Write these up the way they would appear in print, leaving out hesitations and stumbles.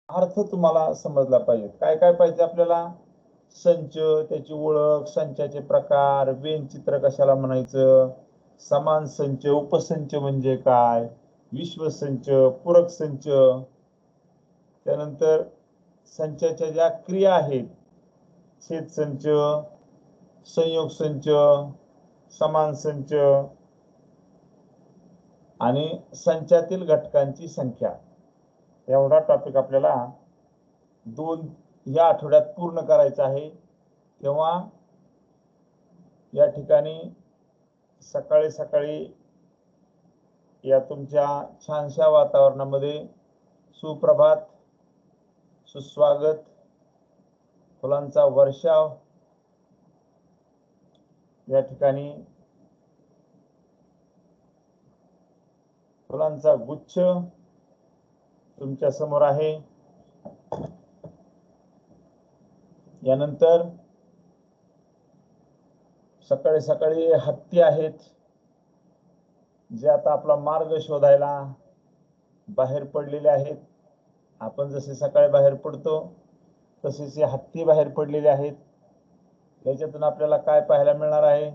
अर्थ तुम्हाला समजला पाहिजे. काय काय पाहिजे आपल्याला? संच, त्याची ओळख, संचाचे प्रकार, व्यंगचित्र कशाला म्हणायचं, समान संच, उपसंच म्हणजे काय, विश्वसंच, पूरक संच, त्यानंतर संचाच्या ज्या क्रिया आहेत, छेद संच, संयोग संच, समान संच आणि संचातील घटकांची संख्या, एवढा टॉपिक आपल्याला या आठवड्यात पूर्ण करायचा आहे. तेव्हा या ठिकाणी सकाळी सकाळी या तुमच्या छानशा वातावरणामध्ये सुप्रभात, सुस्वागत, फुलांचा वर्षाव, या ठिकाणी फुलांचा गुच्छ तुमच्या समोर आहे. यानंतर सकाळी सकाळी हत्ती आहेत, जे आता आपला मार्ग शोधायला बाहेर पडलेले आहेत. आपण जसे सकाळी बाहेर पडतो तसेच हे हत्ती बाहेर पडलेले आहेत. याच्यातून आपल्याला काय पाहायला मिळणार आहे?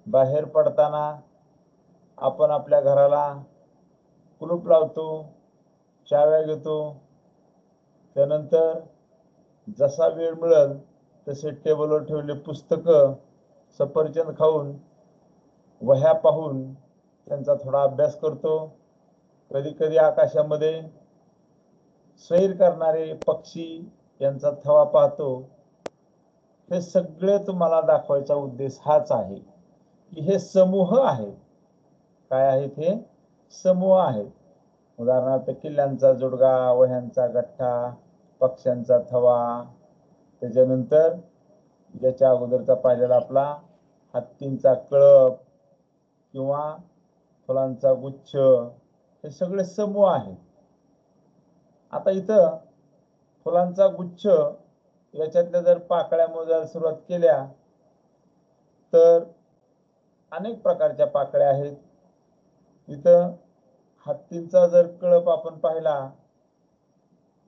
बाहेर पडताना आपण आपल्या घराला कुलूप लावतो, चाव्या घेतो, त्यानंतर जसा वेळ मिळेल तसे टेबलवर ठेवलेले पुस्तकं, सफरचंद खाऊन, वह्या पाहून त्यांचा थोडा अभ्यास करतो. कधी कधी आकाशामध्ये सैर करणारे पक्षी यांचा थवा पाहतो. हे सगळे तुम्हाला दाखवायचा उद्देश हाच आहे की हे समूह आहेत. काय आहेत? हे समूह आहेत. उदाहरणार्थ किल्ल्यांचा जोडगा, वह्यांचा गठ्ठा, पक्ष्यांचा थवा, त्याच्यानंतर याच्या अगोदरचा पाहिलेला आपला हत्तींचा कळप किंवा फुलांचा गुच्छ, हे सगळे समूह आहेत. आता इथं फुलांचा गुच्छ याच्यातल्या जर पाकळ्या मोजायला सुरुवात केल्या तर अनेक प्रकारच्या पाकळ्या आहेत. इथं हत्तींचा जर कळप आपण पाहिला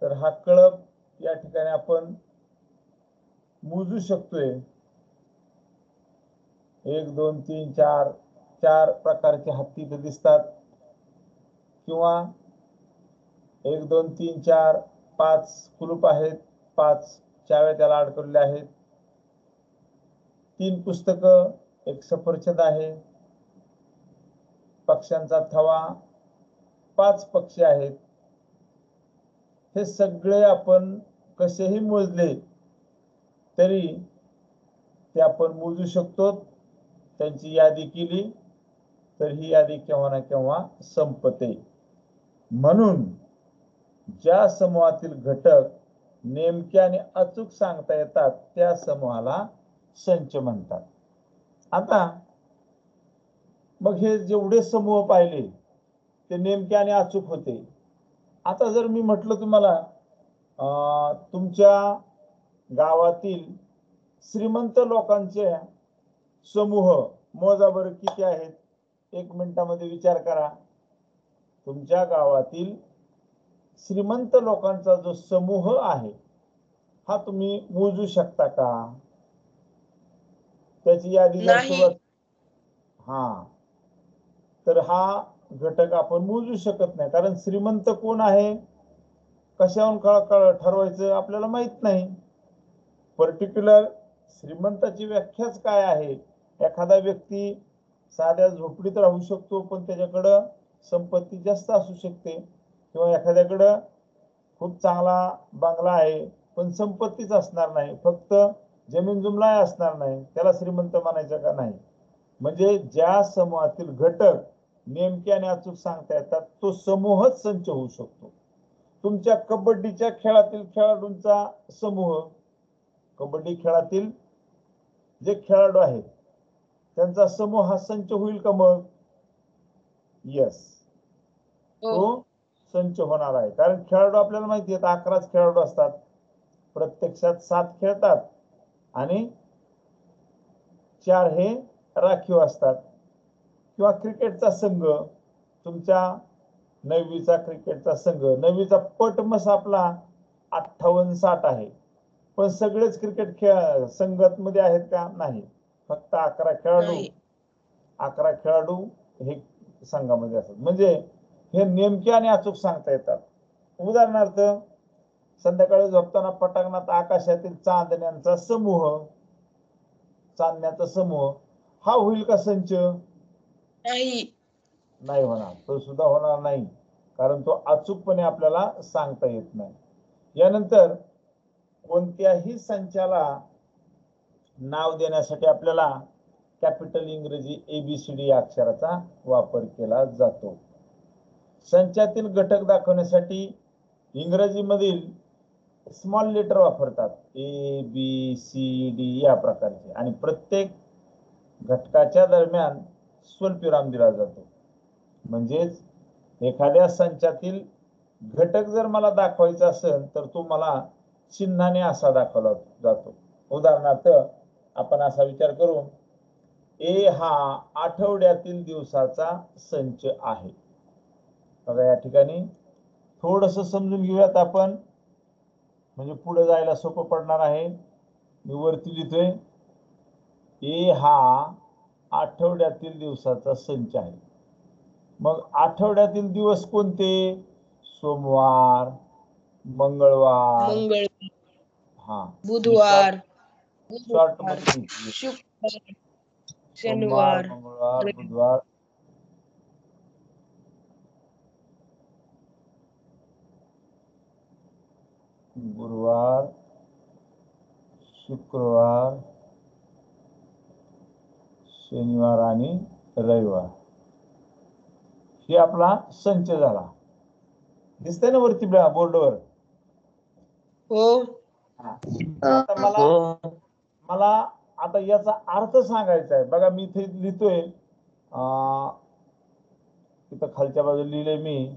तर हा कळप या ठिकाणी आपण मोजू शकतोय. 1 2 3 4 4 प्रकारचे हत्ती इथे दिसतात. किंवा 1 2 3 4 5 कुलूप आहेत, 5 चाव्या त्याला अडकवलेल्या आहेत, 3 पुस्तकं, 1 सफरचंद आहे, पक्ष्यांचा थवा, 5 पक्षी आहेत. हे सगळे आपण कसेही मोजले तरी ते आपण मोजू शकतो. त्यांची यादी केली तर ही यादी केव्हा ना केव्हा संपते. म्हणून ज्या समूहातील घटक नेमके आणि अचूक सांगता येतात त्या समूहाला संच म्हणतात. आता मग हे जेवढे समूह पाहिले ते नेमके आणि अचूक होते. आता जर मी म्हटलं तुम्हाला तुमच्या गावातील श्रीमंत लोकांचे समूह मोजा बरं किती आहेत, 1 मिनिटामध्ये विचार करा. तुमच्या गावातील श्रीमंत लोकांचा जो समूह आहे हा तुम्ही मोजू शकता का? त्याची यादी जर सुरुवात तर हा घटक आपण मोजू शकत नाही, कारण श्रीमंत कोण आहे कशावरून ठरवायचं आपल्याला माहित नाही. पर्टिक्युलर श्रीमंताची व्याख्याच काय आहे? एखादा व्यक्ती साध्या झोपडीत राहू शकतो पण त्याच्याकडं संपत्ती जास्त असू शकते, किंवा एखाद्याकडं खूप चांगला बंगला आहे पण संपत्तीच असणार नाही, फक्त जमीन जुमला असणार नाही, त्याला श्रीमंत म्हणायचं का नाही? म्हणजे ज्या समूहातील घटक नेमके आणि अचूक सांगता येतात तो समूहच संच होऊ शकतो. तुमच्या कबड्डीच्या खेळातील खेळाडूंचा समूह, कबड्डी खेळातील जे खेळाडू आहेत त्यांचा समूह हा संच होईल का? मग यस, तो संच होणार आहे. कारण खेळाडू आपल्याला माहिती आहे 11च खेळाडू असतात, प्रत्यक्षात 7 खेळतात आणि 4 हे राखीव असतात. किंवा क्रिकेटचा संघ, तुमच्या 9वीचा क्रिकेटचा संघ, 9वीचा पट मस आपला 58-60 आहे. पण सगळेच क्रिकेट खेळ संघात मध्ये आहेत का? नाही. फक्त 11 खेळाडू हे संघामध्ये असतात. म्हणजे हे नेमके आणि अचूक सांगता येतात. उदाहरणार्थ, संध्याकाळी झोपताना पटांगणात आकाशातील चांदण्याचा समूह हा होईल का संच? नाही होणार. तो सुद्धा होणार नाही, कारण तो अचूकपणे आपल्याला सांगता येत नाही. यानंतर कोणत्याही संचाला नाव देण्यासाठी आपल्याला कॅपिटल इंग्रजी ABCD अक्षराचा वापर केला जातो. संचातील घटक दाखवण्यासाठी इंग्रजीमधील स्मॉल लेटर वापरतात, ABCD या प्रकारचे, आणि प्रत्येक घटकाच्या दरम्यान स्वल्पविराम दिला जातो. म्हणजेच एखाद्या संचातील घटक जर मला दाखवायचा असेल तर तो मला चिन्हाने असा दाखवला जातो. उदाहरणार्थ, आपण असा विचार करू, A हा आठवड्यातील दिवसाचा संच आहे. बघा, या ठिकाणी थोडस समजून घेऊयात आपण, म्हणजे पुढे जायला सोपं पडणार आहे. मी वरती लिहितोय, A हा आठवड्यातील दिवसाचा संच आहे. मग आठवड्यातील दिवस कोणते? सोमवार, मंगळवार, बुधवार, शॉर्ट मध्ये शुक्रवार, शनिवार, मंगळवार, बुधवार, गुरुवार, शुक्रवार, शनिवार आणि रविवार. हे आपला संच झाला. दिसतंय ना वरती बोर्डवर? हो. आता मला आता याचा अर्थ सांगायचा आहे. बघा, मी इथे लिहितोय, तिथं खालच्या बाजूला लिहिलंय मी,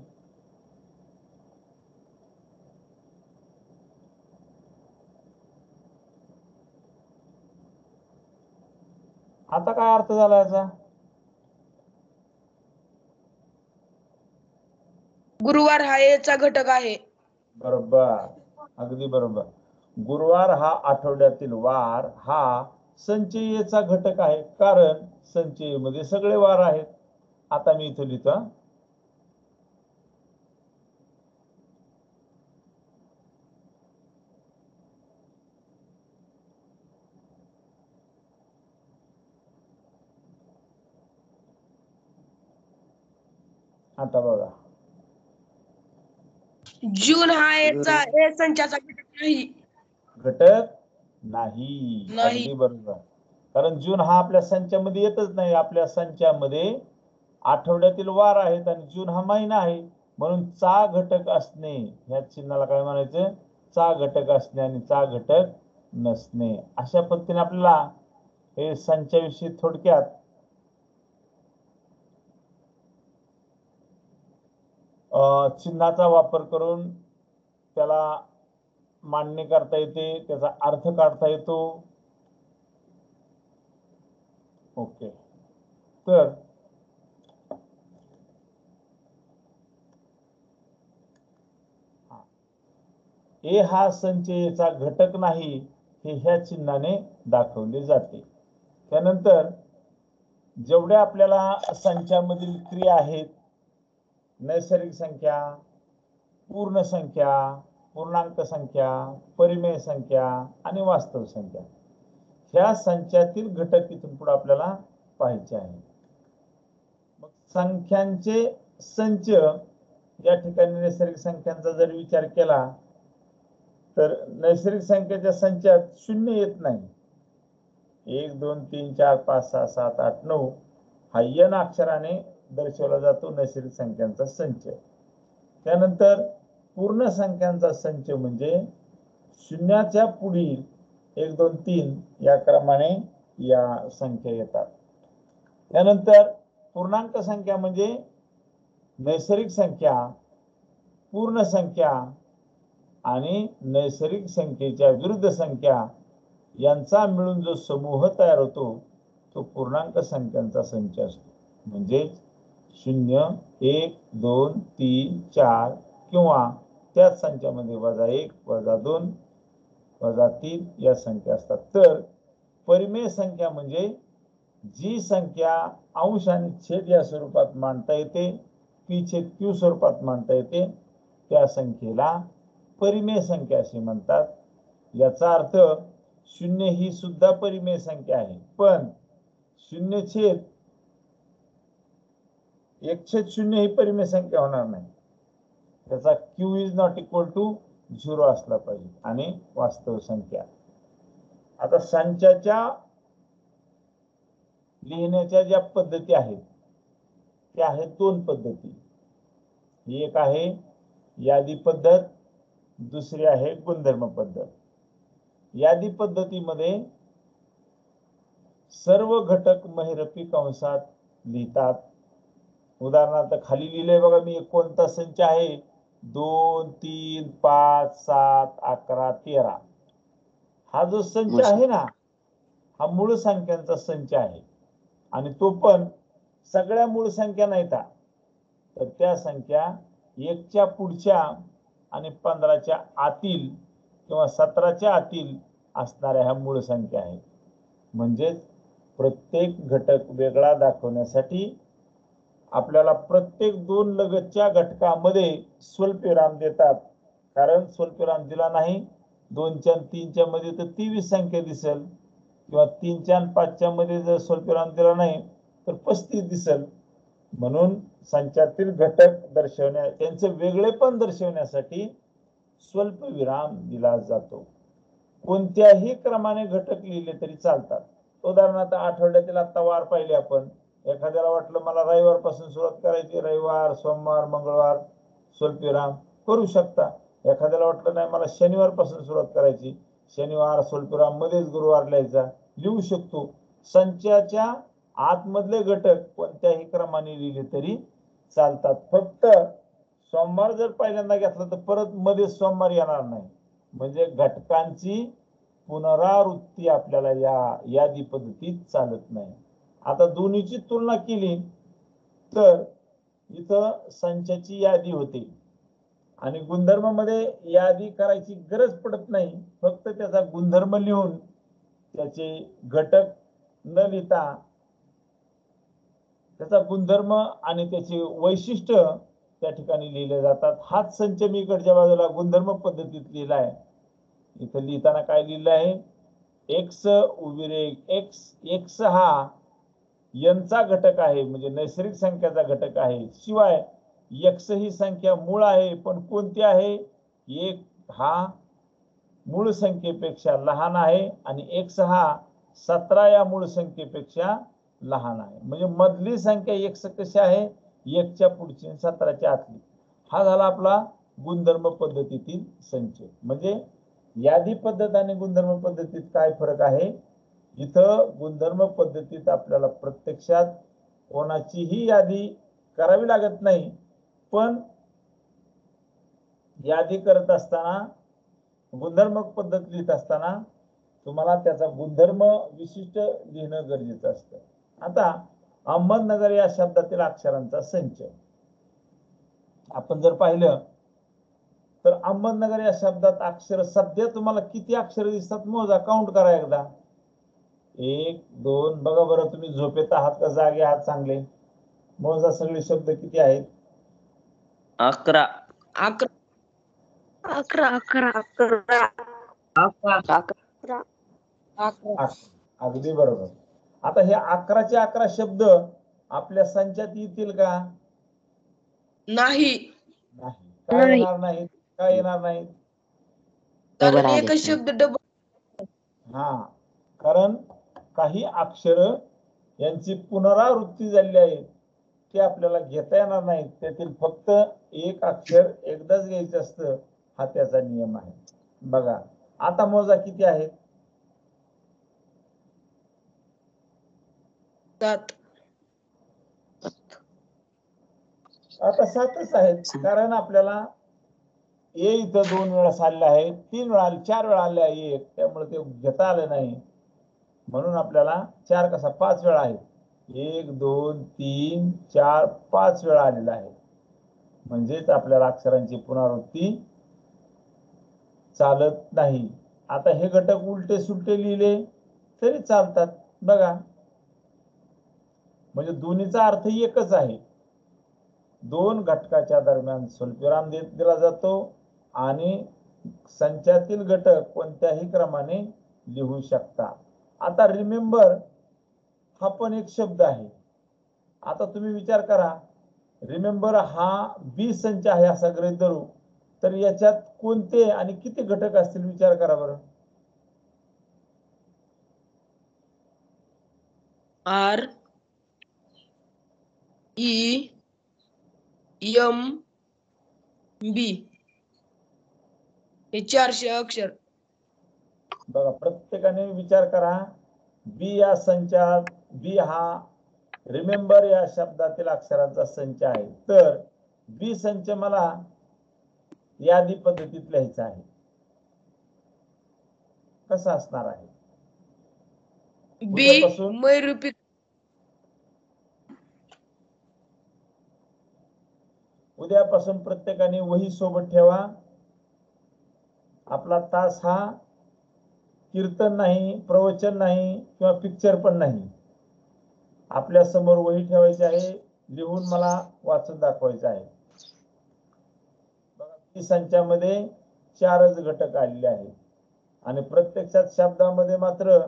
आता काय अर्थ झाला याचा? गुरुवार हा याचा घटक आहे. बरोबर, अगदी बरोबर. गुरुवार हा आठवड्यातील वार हा संचयीचा घटक आहे, कारण संचयीमध्ये सगळे वार आहेत. आता मी इथे लिहितो, आता बघा, जून हा याचा संचाचा घटक नाही. घटक नाही. अगदी बरोबर, कारण जून हा आपल्या संचामध्ये येतच नाही. आपल्या संचामध्ये आठवड्यातील वार आहेत आणि जून हा महिना आहे, म्हणून चा घटक असणे, या चिन्हाला काय म्हणायचं? चा घटक असणे आणि चा घटक नसणे. अशा पद्धतीने आपल्याला हे संचाविषयी थोडक्यात चिन्हाचा वापर करून त्याला मांडणी करता येते, त्याचा अर्थ काढता येतो. ओके, तर ए हा संचयीचा घटक नाही, हे ह्या चिन्हाने दाखवले जाते. त्यानंतर जेवढ्या आपल्याला संचामधील क्रिया आहेत, नैसर्गिक संख्या, पूर्ण संख्या, पूर्णांक संख्या, परिमेय संख्या आणि वास्तव संख्या, ह्या संचातील घटक इथून पुढे आपल्याला पाहायचे आहे. मग संख्यांचे संच, या ठिकाणी नैसर्गिक संख्यांचा जर विचार केला तर नैसर्गिक संख्येच्या संचात शून्य येत नाही. 1 2 3 4 5 6 7 8 9 हा n अक्षराने दर्शवला जातो नैसर्गिक संख्यांचा संच. त्यानंतर पूर्ण संख्यांचा संच म्हणजे शून्याच्या पुढील 1 2 3 या क्रमाने या संख्या येतात. त्यानंतर पूर्णांक संख्या म्हणजे नैसर्गिक संख्या, पूर्ण संख्या आणि नैसर्गिक संख्येच्या विरुद्ध संख्या यांचा मिळून जो समूह तयार होतो तो पूर्णांक संख्यांचा संच असतो. म्हणजे 0 1 2 3 4 किंवा त्याच संख्यामध्ये -1 -2 -3 या संख्या असतात. तर परिमेय संख्या म्हणजे जी संख्या अंश आणि छेद या स्वरूपात मांडता येते, p/q स्वरूपात मांडता येते, त्या संख्येला परिमेय संख्या असे म्हणतात. याचा अर्थ 0 ही सुद्धा परिमेय संख्या आहे, पण 0/1/0 ही परिमेय संख्या होणार नाही. त्याचा q is not equal to 0 असला पाहिजे आणि वास्तव संख्या. आता संचाच्या लिहिण्याच्या ज्या पद्धती आहेत त्या आहेत 2 पद्धती. एक आहे यादी पद्धत, दुसरी आहे गुणधर्म पद्धत. यादी पद्धतीमध्ये सर्व घटक महिरपी कंसात लिहितात. उदाहरणार्थ खाली लिहिले बघा, मी कोणता संच आहे, 2 3 5 7 11 13. हा जो संच आहे ना, हा मूळ संख्यांचा संच आहे आणि तो पण सगळ्या मूळ संख्या नाहीत, तर त्या संख्या 1च्या पुढच्या आणि 15च्या आतील किंवा 17च्या आतील असणाऱ्या ह्या मूळ संख्या आहेत. म्हणजे प्रत्येक घटक वेगळा दाखवण्यासाठी आपल्याला प्रत्येक 2 लगतच्या घटकामध्ये स्वल्पविराम देतात. कारण स्वल्पविराम दिला नाही 2च्या आणि 3च्या मध्ये तर 23 संख्या दिसेल, किंवा 3च्या आणि 5च्या मध्ये जर स्वल्पविराम दिला नाही तर 35 दिसेल. म्हणून संचातील घटक त्यांचे वेगळेपण दर्शवण्यासाठी स्वल्पविराम दिला जातो. कोणत्याही क्रमाने घटक लिहिले तरी चालतात. उदाहरणार्थ आठवड्यातील आता वार पाहिले आपण. एखाद्याला वाटलं मला रविवारपासून सुरुवात करायची, रविवार, सोमवार, मंगळवार स्वल्पविराम करू शकता. एखाद्याला वाटलं नाही मला शनिवारपासून सुरुवात करायची, शनिवार स्वल्पविराम मध्येच गुरुवार लिहायचा, लिहू शकतो. संचाच्या आतमधले घटक कोणत्याही क्रमाने लिहिले तरी चालतात. फक्त सोमवार जर पहिल्यांदा घेतला तर परत मध्ये सोमवार येणार नाही. म्हणजे घटकांची पुनरावृत्ती आपल्याला या यादी पद्धतीत चालत नाही. आता दोन्हीची तुलना केली तर इथं संचाची यादी होते आणि गुणधर्मामध्ये यादी करायची गरज पडत नाही. फक्त त्याचा गुणधर्म लिहून त्याचे घटक न लिहिता त्याचा गुणधर्म आणि त्याचे वैशिष्ट्य त्या ठिकाणी लिहिले जातात. हाच संच मी इकडच्या बाजूला गुणधर्म पद्धतीत लिहिला आहे. इथं लिहिताना काय लिहिलं आहे, x x हा यांचा घटक आहे, म्हणजे नैसर्गिक संख्याचा घटक आहे. शिवाय x ही संख्या मूळ आहे, पण कोणती आहे, 1 हा मूळ संख्येपेक्षा लहान आहे आणि x हा 17 या मूळ संख्येपेक्षा लहान आहे. म्हणजे मधली संख्या x कशी आहे, 1च्या पुढची 17च्या आतली. हा झाला आपला गुणधर्म पद्धतीतील संच. म्हणजे यादी पद्धत आणि गुणधर्म पद्धतीत काय फरक आहे, इथं गुणधर्म पद्धतीत आपल्याला प्रत्यक्षात कोणाचीही यादी करावी लागत नाही, पण यादी करत असताना गुणधर्म पद्धत लिहित असताना तुम्हाला त्याचा गुणधर्म विशिष्ट लिहिणं गरजेचं असतं. आता अहमदनगर या शब्दातील अक्षरांचा संच आपण जर पाहिलं तर अहमदनगर या शब्दात अक्षर सध्या तुम्हाला किती अक्षर दिसतात, मोजा, काउंट करा एकदा. 1 2 बघा बरं, तुम्ही झोपेत आहात का जागे आहात, चांगले मोजा सगळे शब्द किती आहेत. 11 अगदी बरोबर. आता हे 11चे 11 शब्द आपल्या संचात येतील का, नाही. काय येणार नाही, काय येणार नाही, कारण एकच शब्द डबल. हा, कारण काही अक्षर यांची पुनरावृत्ती झालेली आहे, ते आपल्याला घेता येणार नाही. त्यातील फक्त एक अक्षर एकदाच घ्यायचं असतं, हा त्याचा नियम आहे. बघा आता मोजा किती आहेत. 7. आता 7च आहेत, कारण आपल्याला ए इथं 2 वेळा आलेलं आहे, 3 वेळा 4 वेळा आले आहे 1, त्यामुळे ते घेता आलं नाही. म्हणून आपल्याला 4 कसा 5 वेळा आहे, 1 2 3 4 5 वेळा आलेला आहे. म्हणजेच आपल्याला अक्षरांची पुनरावृत्ती चालत नाही. आता हे घटक उलटे सुलटे लिहिले तरी चालतात बघा, म्हणजे दोन्हीचा अर्थ एकच आहे. दोन घटकाच्या दरम्यान स्वल्पविराम दिला जातो आणि संचातील घटक कोणत्याही क्रमाने लिहू शकता. आता रिमेंबर हा पण एक शब्द आहे. आता तुम्ही विचार करा, रिमेंबर हा बी संच आहे असा गृहीत धरू, तर याच्यात कोणते आणि किती घटक असतील विचार करा बरं. आर ई एम बी हे 400 अक्षर. बघा, प्रत्येकाने विचार करा, बी या संचात, बी हा रिमेंबर या शब्दातील अक्षरांचा संच आहे. तर बी संच मला यादी पद्धतीत लिहायचा आहे. कसा असणार आहे? बी मैरूपी उद्यापासून प्रत्येकाने वही सोबत ठेवा. आपला तास हा कीर्तन नाही, प्रवचन नाही किंवा पिक्चर पण नाही. आपल्या समोर वही ठेवायची आहे, लिहून मला वाचून दाखवायचं आहे. बघा, बी संचामध्ये 4च घटक आलेले आहेत आणि प्रत्यक्षात शब्दामध्ये मात्र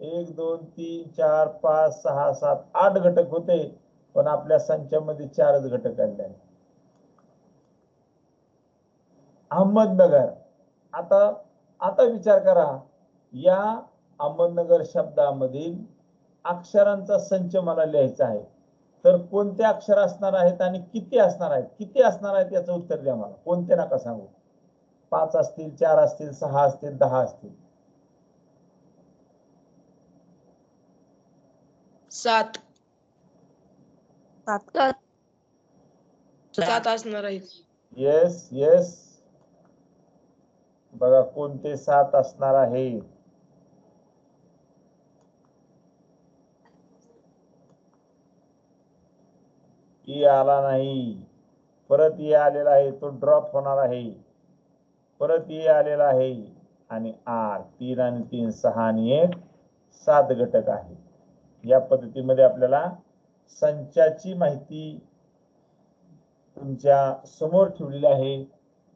1 2 3 4 5 6 7 8 घटक होते, पण आपल्या संचामध्ये 4च घटक आलेले आहेत. अहमदनगर. आता विचार करा, या अहमदनगर शब्दामधील अक्षरांचा संच मला लिहायचा आहे. तर कोणते अक्षर असणार आहेत आणि किती असणार आहेत? किती असणार आहेत याचं उत्तर द्या मला. कोणते नका सांगू. 5 असतील, 4 असतील, 6 असतील, 10 असतील. 7 असणार आहेत. Yes yes. बघा, कोणते 7 असणार आहे? ई आला नाही, परत ई आलेला आहे, तो ड्रॉप होणार आहे. परत ई आलेला आहे आणि आर 3 आणि 3 6 आणि 1 7 घटक आहे. या पद्धतीमध्ये आपल्याला संचाची माहिती तुमच्या समोर ठेवलेली आहे.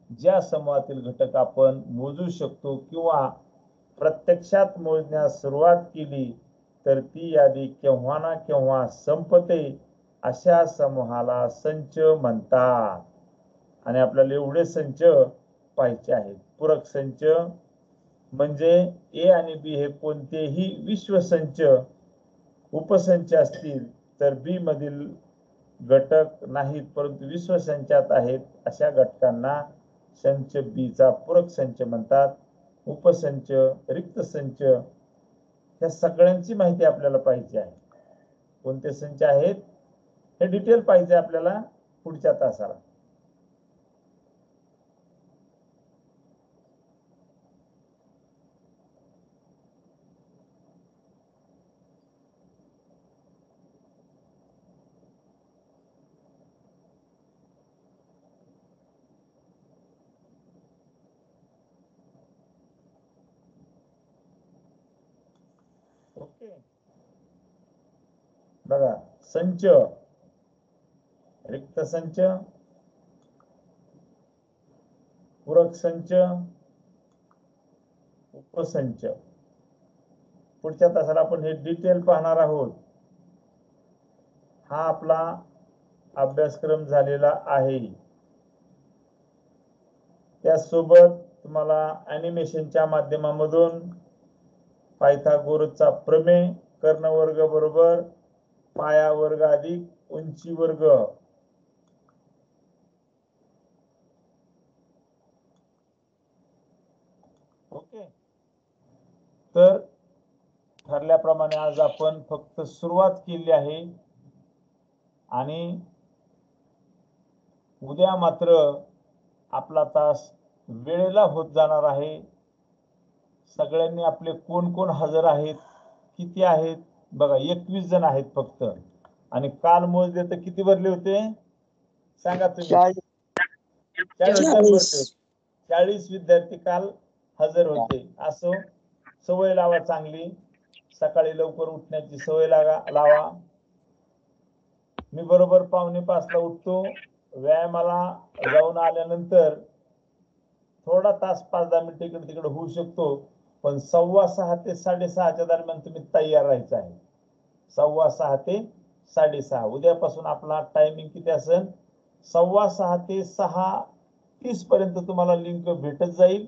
ज्या समूहातील घटक आपण मोजू शकतो किंवा प्रत्यक्षात मोजण्यास सुरुवात केली तर ती यादी केव्हा ना केव्हा संपते, अशा समूहाला संच म्हणतात. आणि आपल्याला एवढे संच पाहिजे आहेत. पूरक संच म्हणजे ए आणि बी हे कोणतेही विश्वसंच उपसंच असतील तर बी मधील घटक नाहीत परंतु विश्वसंचात आहेत, अशा घटकांना संच बी चा पूरक संच म्हणतात. उपसंच, रिक्त संच, या सगळ्यांची माहिती आपल्याला पाहिजे आहे. कोणते संच आहेत हे डिटेल पाहिजे आपल्याला पुढच्या तासाला. ओके. बघा, संच, रिक्त संच, पूरक संच, उपसंच. पुढच्या तासाला आपण हे डिटेल पाहणार आहोत. हा आपला अभ्यासक्रम झालेला आहे. त्यासोबत तुम्हाला ॲनिमेशनच्या माध्यमामधून पायथागोरसचा प्रमेय, कर्ण वर्ग बरोबर पाया वर्ग अधिक उंची वर्ग, ओके. तर ठरल्याप्रमाणे आज आपण फक्त सुरुवात केली आहे आणि उद्या मात्र आपला तास वेळेला होत जाणार आहे. सगळ्यांनी आपले कोण कोण हजर आहेत, किती आहेत? बघा, 21 जण आहेत फक्त. आणि काल मोजले तर किती भरले होते सांगा तुम्ही? 40 विद्यार्थी काल हजर होते. असो, सवय लावा चांगली, सकाळी लवकर उठण्याची सवय लावा. मी बरोबर 4:45ला उठतो. व्यायामाला जाऊन आल्यानंतर थोडा तास 5-10 मिनिटं इकडे तिकडे होऊ शकतो, पण 6:15 ते 6:30च्या दरम्यान तुम्ही तयार राहायचं आहे. 6:15 ते 6:30. उद्यापासून आपला टायमिंग किती असेल? 6:15 ते 6:30 पर्यंत तुम्हाला लिंक भेटत जाईल.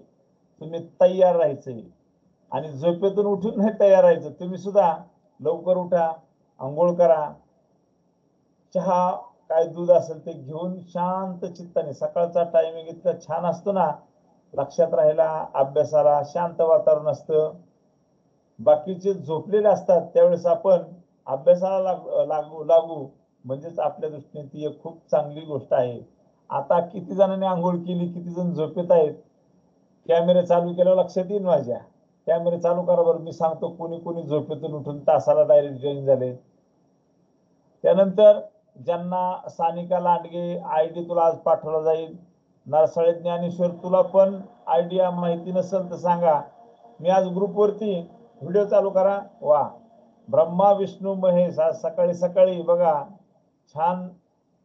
तुम्ही तयार राहायचंय आणि झोपेतून उठून नाही तयार राहायचं. तुम्ही सुद्धा लवकर उठा, आंघोळ करा, चहा काय दूध असेल ते घेऊन शांत चित्ताने. सकाळचा टायमिंग इतका छान असतो ना, लक्षात राहायला, अभ्यासाला शांत वातावरण असतं. बाकीचे झोपलेले असतात, त्यावेळेस आपण अभ्यासाला लागू म्हणजेच आपल्या दृष्टीने ती एक खूप चांगली गोष्ट आहे. आता किती जणांनी आंघोळ केली, किती जण झोपेत आहेत? कॅमेरे चालू केल्यावर लक्षात येईल माझ्या. कॅमेरे चालू करा बरं, मी सांगतो कोणी कोणी झोपेतून उठून तासाला डायरेक्ट जॉईन झाले. त्यानंतर ज्यांना सानिका लांडगे आयडी तुला आज पाठवला जाईल. नरसाळे ज्ञानेश्वर, तुला पण आयडिया माहिती नसेल तर सांगा. मी आज ग्रुपवरती व्हिडिओ चालू करा. वा, ब्रह्मा विष्णू महेश. आज सकाळी सकाळी बघा, छान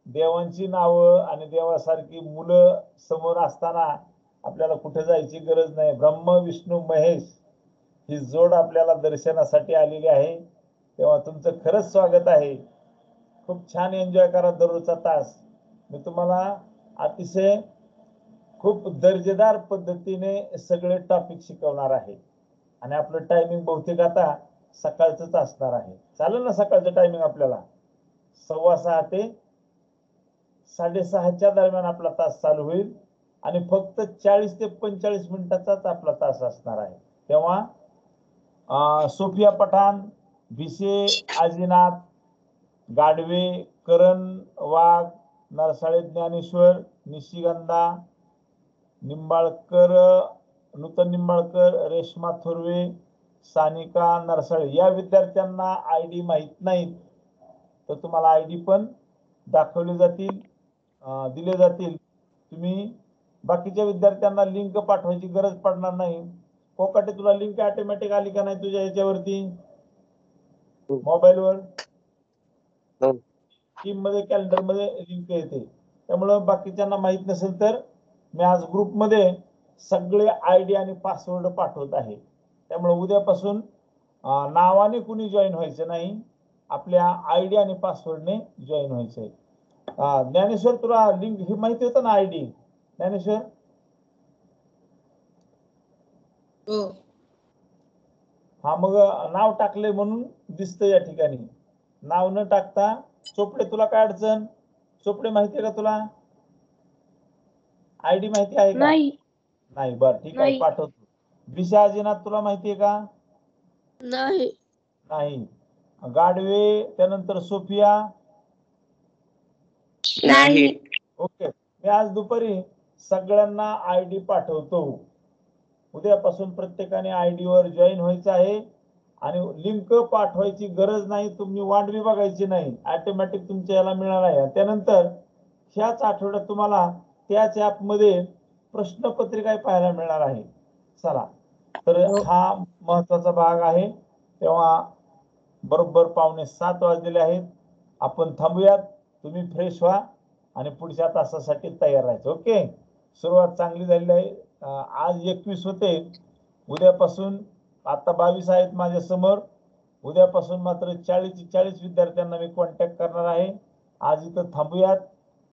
देवांची नावं आणि देवासारखी मुलं समोर असताना आपल्याला कुठे जायची गरज नाही. ब्रह्मा विष्णू महेश ही जोड आपल्याला दर्शनासाठी आलेली आहे. तेव्हा तुमचं खरंच स्वागत आहे. खूप छान एन्जॉय करा दररोजचा तास. मी तुम्हाला अतिशय खूप दर्जेदार पद्धतीने सगळे टॉपिक शिकवणार आहे आणि आपलं टायमिंग बहुतेक आता सकाळचंच असणार आहे. चालेल ना? सकाळचं टायमिंग आपल्याला 6:15 ते 6:30च्या दरम्यान आपला तास चालू होईल आणि फक्त 40 ते 45 मिनिटाचाच आपला तास असणार आहे. तेव्हा सोफिया पठाण, भिसे आजीनाथ, गाडवे, करण वाघ, नरसाळे ज्ञानेश्वर, निशिगंधा निंबाळकर, नूतन निंबाळकर, रेश्मा थोरवे, सानिका नरसाळे या विद्यार्थ्यांना आयडी माहित नाहीत तर तुम्हाला आयडी पण दाखवले जातील, दिले जातील. तुम्ही बाकीच्या विद्यार्थ्यांना लिंक पाठवायची गरज पडणार नाही. कोकाटे, तुला लिंक ऑटोमॅटिक आली का नाही तुझ्या याच्यावरती मोबाईलवर? टीम मध्ये कॅलेंडर मध्ये लिंक येते. त्यामुळे बाकीच्यांना माहित नसेल तर मी आज ग्रुप मध्ये सगळे आयडी आणि पासवर्ड पाठवत आहे. त्यामुळे उद्यापासून नावाने कुणी जॉईन व्हायचं नाही, आपल्या आयडी आणि पासवर्डने जॉईन व्हायचंय. ज्ञानेश्वर, तुला लिंक ही माहिती होतं ना आयडी? ज्ञानेश्वर, हा, मग नाव टाकले म्हणून दिसतं या ठिकाणी. नाव न टाकता चोपडे, तुला काय अडचण? चोपडे माहिती आहे का तुला? आयडी माहिती आहे का? नाही. बरं, ठीक आहे, पाठवतो. विशा आजीनाथ, तुला माहिती आहे का? नाही. गाडवे, त्यानंतर सोफिया? नाही. ओके. मी आज दुपारी सगळ्यांना आयडी पाठवतो. उद्यापासून प्रत्येकाने आयडी वर जॉईन व्हायचं आहे आणि लिंक पाठवायची गरज नाही. तुम्ही वाट बी बघायची नाही, ऑटोमॅटिक तुमच्या याला मिळणार आहे. त्यानंतर ह्याच आठवड्यात तुम्हाला त्याच ऍप मध्ये प्रश्नपत्रिका पाहायला मिळणार आहे. चला, तर हा महत्वाचा भाग आहे. तेव्हा बरोबर 6:45 वाजलेले आहेत. आपण थांबूयात. तुम्ही फ्रेश व्हा आणि पुढच्या तासासाठी तयार राहायचं. ओके, सुरुवात चांगली झालेली आहे. आज 21 होते, उद्यापासून आता 22 आहेत माझ्या समोर. उद्यापासून मात्र 40 विद्यार्थ्यांना मी कॉन्टॅक्ट करणार आहे. आज इथं थांबूयात.